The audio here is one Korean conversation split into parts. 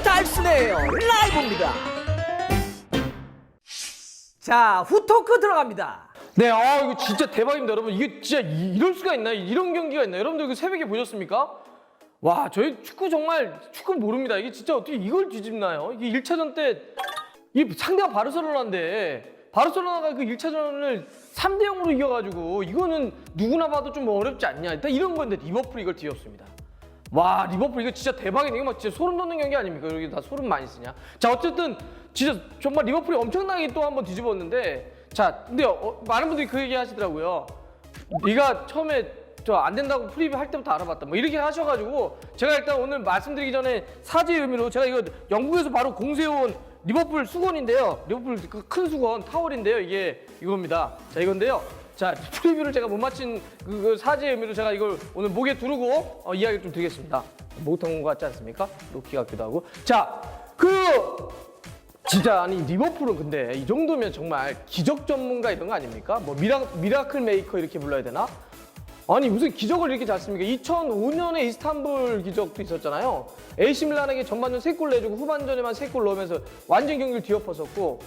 달순해요 라이브입니다. 자, 후토크 들어갑니다. 네, 이거 진짜 대박입니다, 여러분. 이게 진짜 이럴 수가 있나요? 이런 경기가 있나요? 여러분들 그 새벽에 보셨습니까? 와, 저희 축구 정말 축구 모릅니다. 이게 진짜 어떻게 이걸 뒤집나요? 이게 1차전 때 이 상대가 바르셀로나인데 바르셀로나가 그 1차전을 3대 0으로 이겨가지고 이거는 누구나 봐도 좀 어렵지 않냐. 일단 이런 건데 리버풀이 이걸 뒤엎습니다. 와, 리버풀 이거 진짜 대박이네. 이거 막 진짜 소름 돋는 경기 아닙니까? 여기 다 소름 많이 쓰냐? 자, 어쨌든 진짜 정말 리버풀이 엄청나게 또 한번 뒤집었는데, 자, 근데 많은 분들이 그 얘기 하시더라고요. 네가 처음에 저 안 된다고 프리뷰 할 때부터 알아봤다. 뭐 이렇게 하셔가지고 제가 일단 오늘 말씀드리기 전에 사죄의 의미로 제가 이거 영국에서 바로 공세해온 리버풀 수건인데요. 리버풀 그 큰 수건 타월인데요. 이게 이겁니다. 자, 이건데요. 자, 프리뷰를 제가 못 마친 그 사죄의 의미로 제가 이걸 오늘 목에 두르고 이야기를 좀 드리겠습니다. 목욕탕 온 것 같지 않습니까? 로키 같기도 하고. 자, 진짜 아니 리버풀은 근데 이 정도면 정말 기적 전문가 이런 거 아닙니까? 뭐 미라클 메이커 이렇게 불러야 되나? 아니 무슨 기적을 이렇게 잘 씁니까? 2005년에 이스탄불 기적도 있었잖아요. AC 밀란에게 전반전 3골 내주고 후반전에만 3골 넣으면서 완전 경기를 뒤엎었었고,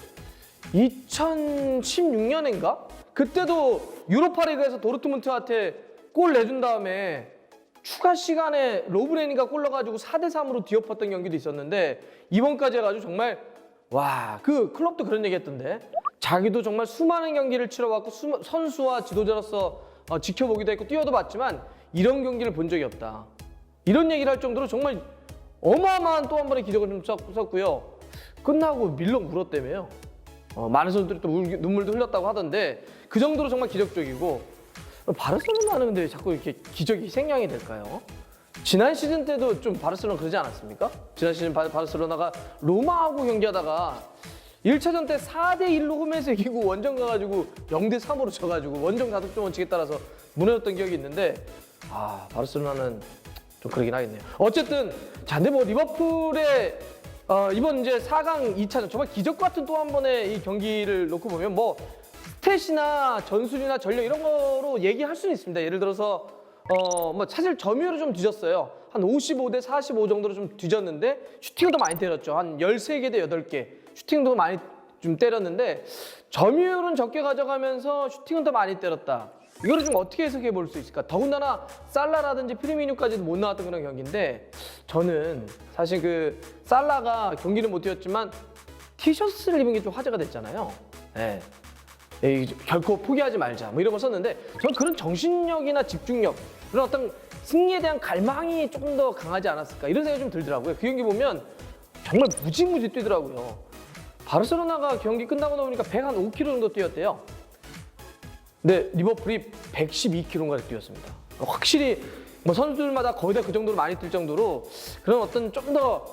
2016년인가? 그때도 유로파리그에서 도르트문트한테 골 내준 다음에 추가 시간에 로브레니가 골 넣어가지고 4대 3으로 뒤엎었던 경기도 있었는데, 이번까지 해가지고 정말 와, 그 클럽도 그런 얘기 했던데, 자기도 정말 수많은 경기를 치러왔고 선수와 지도자로서 지켜보기도 했고 뛰어도 봤지만 이런 경기를 본 적이 없다. 이런 얘기를 할 정도로 정말 어마어마한 또 한 번의 기적을 좀 썼고요. 끝나고 밀렁 울었다며요. 많은 선수들이 또 눈물도 흘렸다고 하던데 그 정도로 정말 기적적이고, 바르셀로나는 근데 왜 자꾸 이렇게 기적이 생략이 될까요? 지난 시즌 때도 좀 바르셀로나 그러지 않았습니까? 지난 시즌 바르셀로나가 로마하고 경기하다가 1차전 때 4대 1로 홈에서 이기고 원정 가가지고 0대 3으로 져가지고 원정 다득점 원칙에 따라서 무너졌던 기억이 있는데, 바르셀로나는 좀 그러긴 하겠네요. 어쨌든 자, 근데 뭐 리버풀의 이번 이제 4강 2차전 정말 기적 같은 또 한 번의 이 경기를 놓고 보면 뭐 스탯이나 전술이나 전력 이런 거로 얘기할 수는 있습니다. 예를 들어서 뭐 사실 점유율을 좀 뒤졌어요. 한 55대 45 정도로 좀 뒤졌는데 슈팅도 많이 때렸죠. 한 13개 대 8개. 슈팅도 많이 좀 때렸는데 점유율은 적게 가져가면서 슈팅은 더 많이 때렸다. 이거를 좀 어떻게 해석해 볼 수 있을까? 더군다나 살라라든지 피르미뉴까지도 못 나왔던 그런 경기인데, 저는 사실 그 살라가 경기는 못 뛰었지만 티셔츠를 입은 게 좀 화제가 됐잖아요. 네. 결코 포기하지 말자 뭐 이런 거 썼는데, 저는 그런 정신력이나 집중력, 그런 어떤 승리에 대한 갈망이 조금 더 강하지 않았을까 이런 생각이 좀 들더라고요. 그 경기 보면 정말 무지무지 뛰더라고요. 바르셀로나가 경기 끝나고 나오니까 105km 정도 뛰었대요. 근데 리버풀이 112km가 뛰었습니다. 확실히 뭐 선수들마다 거의 다 그 정도로 많이 뛸 정도로 그런 어떤 좀 더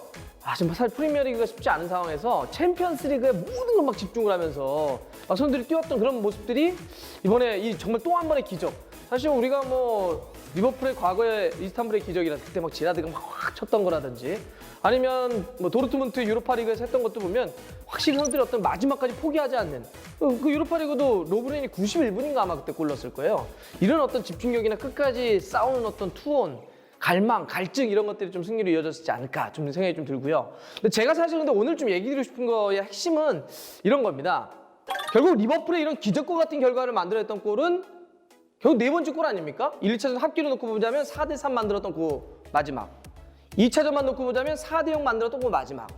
정말 사실 프리미어리그가 쉽지 않은 상황에서 챔피언스리그에 모든 걸 막 집중을 하면서 막 선수들이 뛰었던 그런 모습들이 이번에 이 정말 또 한 번의 기적. 사실 우리가 뭐 리버풀의 과거의 이스탄불의 기적이라 그때 막 지라드가 막 확 쳤던 거라든지, 아니면 뭐 도르트문트 유로파리그에서 했던 것도 보면 확실히 선수들이 어떤 마지막까지 포기하지 않는, 그 유로파리그도 로브렌이 91분인가 아마 그때 골 넣었을 거예요. 이런 어떤 집중력이나 끝까지 싸우는 어떤 투혼, 갈망, 갈증 이런 것들이 좀 승리로 이어졌지 않을까 좀 생각이 좀 들고요. 근데 제가 사실 근데 오늘 좀 얘기 드리고 싶은 거의 핵심은 이런 겁니다. 결국 리버풀의 이런 기적과 같은 결과를 만들어냈던 골은 결국 네 번째 골 아닙니까? 1차전 합기로 놓고 보자면 4대 3 만들었던 그 마지막, 2차전만 놓고 보자면 4대 0 만들었던 그 마지막.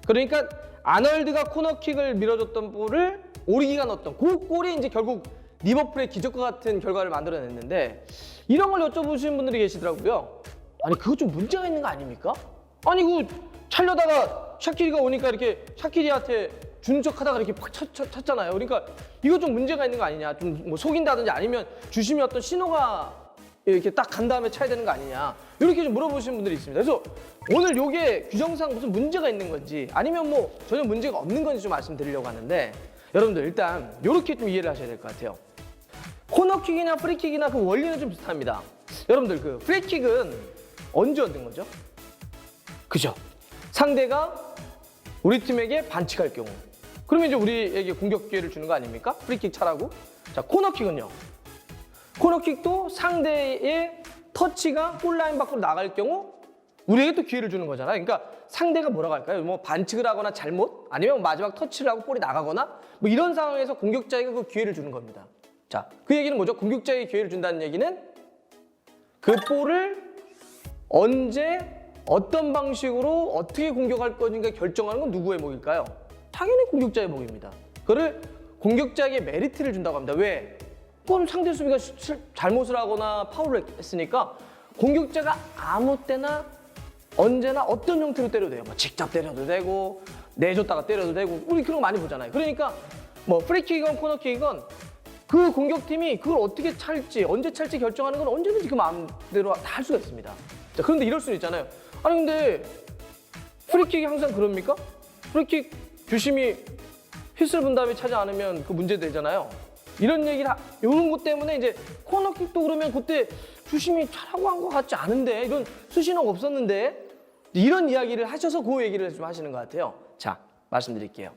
그러니까 아널드가 코너킥을 밀어줬던 볼을 오리기가 넣었던 그 골이 이제 결국 리버풀의 기적과 같은 결과를 만들어냈는데, 이런 걸 여쭤보시는 분들이 계시더라고요. 아니 그거 좀 문제가 있는 거 아닙니까? 아니 그 찰려다가 샤키리가 오니까 이렇게 샤키리한테 주는 척 하다가 이렇게 팍 쳤잖아요. 그러니까 이거 좀 문제가 있는 거 아니냐, 좀 뭐 속인다든지 아니면 주심이 어떤 신호가 이렇게 딱 간 다음에 차야 되는 거 아니냐, 이렇게 좀 물어보시는 분들이 있습니다. 그래서 오늘 요게 규정상 무슨 문제가 있는 건지 아니면 뭐 전혀 문제가 없는 건지 좀 말씀드리려고 하는데, 여러분들 일단 이렇게 좀 이해를 하셔야 될 것 같아요. 코너킥이나 프리킥이나 그 원리는 좀 비슷합니다. 여러분들 그 프리킥은 언제 얻는 거죠? 그죠? 상대가 우리 팀에게 반칙할 경우, 그러면 이제 우리에게 공격 기회를 주는 거 아닙니까? 프리킥 차라고. 자, 코너킥은요. 코너킥도 상대의 터치가 골라인 밖으로 나갈 경우 우리에게 또 기회를 주는 거잖아요. 그러니까 상대가 뭐라고 할까요? 뭐 반칙을 하거나 잘못, 아니면 마지막 터치를 하고 볼이 나가거나 뭐 이런 상황에서 공격자에게 그 기회를 주는 겁니다. 자, 그 얘기는 뭐죠? 공격자에게 기회를 준다는 얘기는 그 볼을 언제 어떤 방식으로 어떻게 공격할 것인가 결정하는 건 누구의 몫일까요? 당연히 공격자의 몫입니다. 그거를 공격자에게 메리트를 준다고 합니다. 왜? 그건 상대 수비가 잘못을 하거나 파울을 했으니까 공격자가 아무 때나 언제나 어떤 형태로 때려도 돼요. 뭐 직접 때려도 되고 내줬다가 때려도 되고 우리 그런 거 많이 보잖아요. 그러니까 뭐 프리킥이건 코너킥이건 그 공격팀이 그걸 어떻게 찰지 언제 찰지 결정하는 건 언제든지 그 마음대로 다 할 수가 있습니다. 자, 그런데 이럴 수는 있잖아요. 아니 근데 프리킥이 항상 그럽니까? 프리킥 주심이 휘슬 분 다음에 차지 않으면 그 문제 되잖아요. 이런 이런 것 때문에 이제 코너킥도 그러면 그때 주심이 차라고 한 것 같지 않은데 이런 수신호가 없었는데 이런 이야기를 하셔서 그 얘기를 좀 하시는 것 같아요. 자, 말씀드릴게요.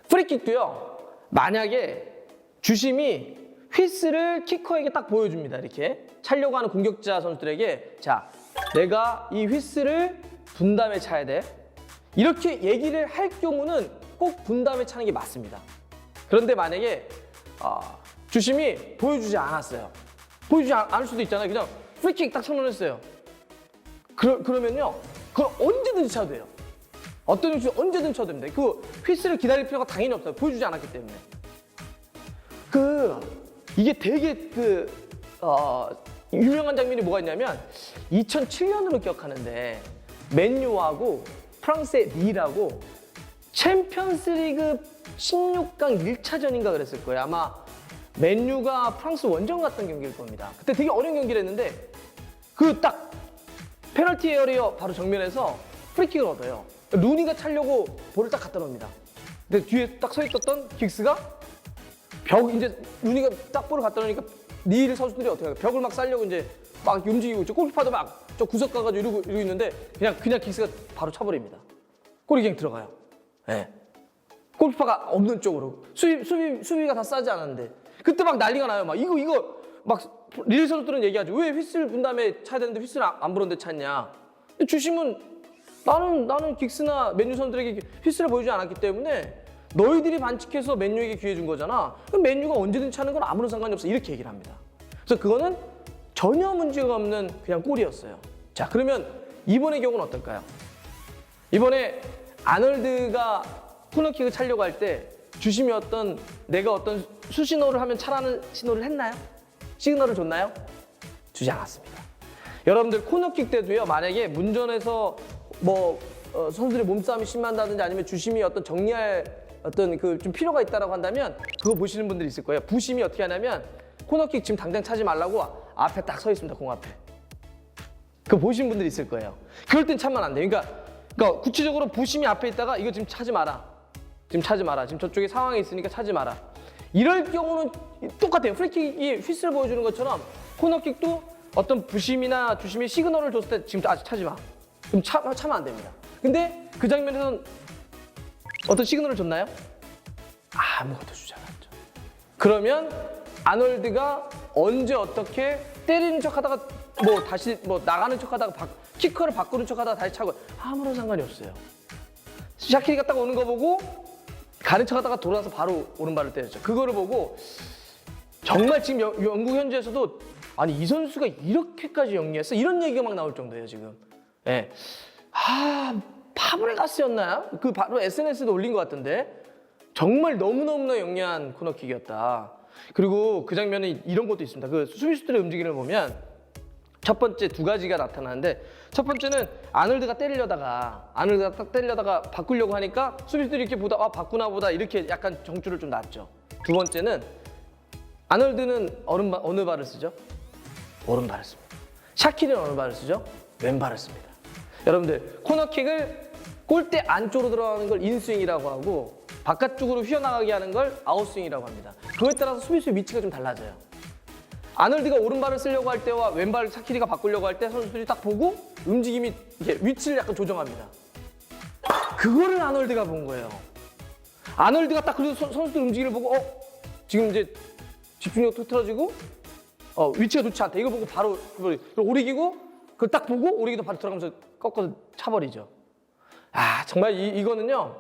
프리킥도요. 만약에 주심이 휘슬을 키커에게 딱 보여줍니다. 이렇게 차려고 하는 공격자 선수들에게 자, 내가 이 휘슬을 분담에 차야 돼. 이렇게 얘기를 할 경우는 꼭 분담에 차는 게 맞습니다. 그런데 만약에 주심이 보여주지 않았어요. 보여주지 않을 수도 있잖아요. 그냥 프리킥 딱 선언했어요. 그러면요. 그걸 언제든지 차도 돼요. 어떤 형식이 언제든지 쳐도 됩니다. 그 휘슬을 기다릴 필요가 당연히 없어요. 보여주지 않았기 때문에. 이게 되게 유명한 장면이 뭐가 있냐면 2007년으로 기억하는데 맨유하고 프랑스의 릴하고 챔피언스리그 16강 1차전인가 그랬을 거예요. 아마 맨유가 프랑스 원정 갔던 경기일 겁니다. 그때 되게 어려운 경기를 했는데 그 딱 페널티 에어리어 바로 정면에서 프리킥을 얻어요. 루니가 차려고 볼을 딱 갖다 놓습니다. 근데 뒤에 딱 서 있었던 긱스가 이제 루니가 딱 볼을 갖다 놓으니까 릴 선수들이 어떻게 할까요? 벽을 막 쌀려고 이제 막 움직이고 있죠. 골키퍼도 막 저 구석 가가지고 이러고 있는데 그냥 긱스가 바로 차버립니다. 골이 그냥 들어가요. 네. 골키퍼가 없는 쪽으로 수비가 다 싸지 않았는데 그때 막 난리가 나요. 막 이거 막 릴 선수들은 얘기하죠. 왜 휘슬 분 다음에 차야 되는데 휘슬 안 부른데 찼냐? 근데 주심은 나는 긱스나 맨유 선수들에게 휘슬을 보여주지 않았기 때문에 너희들이 반칙해서 맨유에게 기회 준 거잖아. 그럼 맨유가 언제든 차는 건 아무런 상관이 없어. 이렇게 얘기를 합니다. 그래서 그거는 전혀 문제가 없는 그냥 골이었어요. 자, 그러면 이번의 경우는 어떨까요? 이번에 아놀드가 코너킥을 차려고 할 때 주심이 내가 어떤 수신호를 하면 차라는 신호를 했나요? 시그널을 줬나요? 주지 않았습니다. 여러분들 코너킥 때도요. 만약에 문전에서 선수들의 몸싸움이 심한다든지 아니면 주심이 어떤 정리할 어떤 좀 필요가 있다라고 한다면 그거 보시는 분들이 있을 거예요. 부심이 어떻게 하냐면 코너킥 지금 당장 차지 말라고 앞에 딱 서 있습니다. 공 앞에. 그거 보시는 분들이 있을 거예요. 그럴 땐 참으면 안 돼요. 그러니까 구체적으로 부심이 앞에 있다가 이거 지금 차지 마라. 지금 저쪽에 상황이 있으니까 차지 마라. 이럴 경우는 똑같아요. 프리킥이 휘슬을 보여주는 것처럼 코너킥도 어떤 부심이나 주심이 시그널을 줬을 때 지금 아직 차지 마. 그럼 차면 안 됩니다. 근데 그 장면에서는 어떤 시그널을 줬나요? 아무것도 주지 않았죠. 그러면 아놀드가 언제 어떻게 때리는 척하다가 다시 나가는 척하다가 키커를 바꾸는 척하다가 다시 차고 아무런 상관이 없어요. 샤키리가 딱 오는 거 보고 가는 척하다가 돌아서 바로 오른발을 때렸죠. 그거를 보고 정말 지금 영국 현지에서도 아니 이 선수가 이렇게까지 영리했어? 이런 얘기가 막 나올 정도예요 지금. 네. 파브레가스였나요? 그 바로 SNS에도 올린 것 같던데 정말 너무너무나 영리한 코너킥이었다. 그리고 그 장면에 이런 것도 있습니다. 그 수비수들의 움직임을 보면 첫 번째 두 가지가 나타나는데 첫 번째는 아놀드가 딱 때리려다가 바꾸려고 하니까 수비수들이 이렇게 보다 바꾸나 보다 이렇게 약간 정줄을 좀 놨죠. 두 번째는 아놀드는 어느 발을 쓰죠? 오른발을 씁니다. 샤키리는 어느 발을 쓰죠? 왼발을 씁니다. 여러분들 코너킥을 골대 안쪽으로 들어가는 걸 인스윙이라고 하고 바깥쪽으로 휘어나가게 하는 걸 아웃스윙이라고 합니다. 그거에 따라서 수비수의 위치가 좀 달라져요. 아놀드가 오른발을 쓰려고 할 때와 왼발 샤키리가 바꾸려고 할 때 선수들이 딱 보고 움직임이 이렇게 위치를 약간 조정합니다. 그거를 아놀드가 본 거예요. 아놀드가 딱 그래서 선수들 움직임을 보고 지금 이제 집중력 틀어지고 위치가 좋지 않다. 이걸 보고 바로 오리기고 그걸 딱 보고 오리기도 바로 들어가면서 꺾어서 차버리죠. 아 정말 이거는요.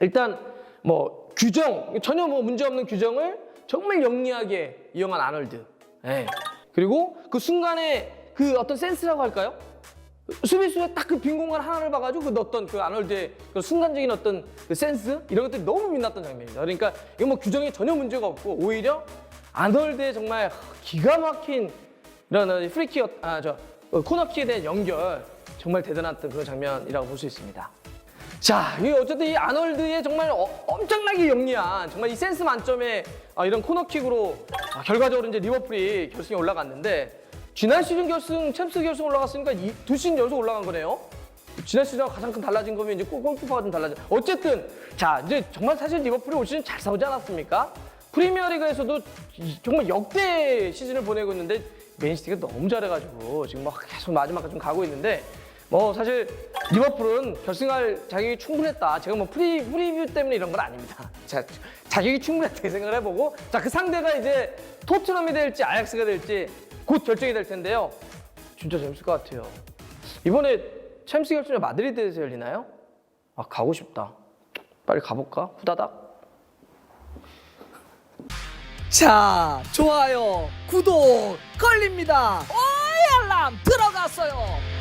일단 뭐 규정 전혀 뭐 문제 없는 규정을 정말 영리하게 이용한 아놀드. 예. 그리고 그 순간에 그 어떤 센스라고 할까요? 수비수의 딱 그 빈 공간 하나를 봐가지고 그 넣었던 그 아놀드의 그 순간적인 어떤 그 센스 이런 것들이 너무 빛났던 장면입니다. 그러니까 이거 뭐 규정에 전혀 문제가 없고 오히려 아놀드의 정말 기가 막힌 이런 프리킥 코너킥에 대한 연결 정말 대단했던 그런 장면이라고 볼 수 있습니다. 자, 이 어쨌든 이 아놀드의 정말 엄청나게 영리한 정말 이 센스 만점의 이런 코너킥으로 결과적으로 이제 리버풀이 결승에 올라갔는데 지난 시즌 결승 챔스 결승 올라갔으니까 두 시즌 연속 올라간 거네요. 지난 시즌과 가장 큰 달라진 거면 이제 골키퍼가 좀 달라져. 어쨌든 자 이제 정말 사실 리버풀이 올 시즌 잘 싸우지 않았습니까? 프리미어리그에서도 정말 역대 시즌을 보내고 있는데 맨시티가 너무 잘해가지고 지금 막 계속 마지막까지 좀 가고 있는데 뭐 사실 리버풀은 결승할 자격이 충분했다. 제가 뭐 프리뷰 때문에 이런 건 아닙니다. 자, 자격이 충분했다고 생각을 해보고 자 그 상대가 이제 토트넘이 될지 아약스가 될지 곧 결정이 될 텐데요. 진짜 재밌을 것 같아요. 이번에 챔스 결승이 마드리드에서 열리나요? 아 가고 싶다. 빨리 가볼까? 후다닥. 자, 좋아요, 구독 걸립니다. 오이 알람 들어갔어요.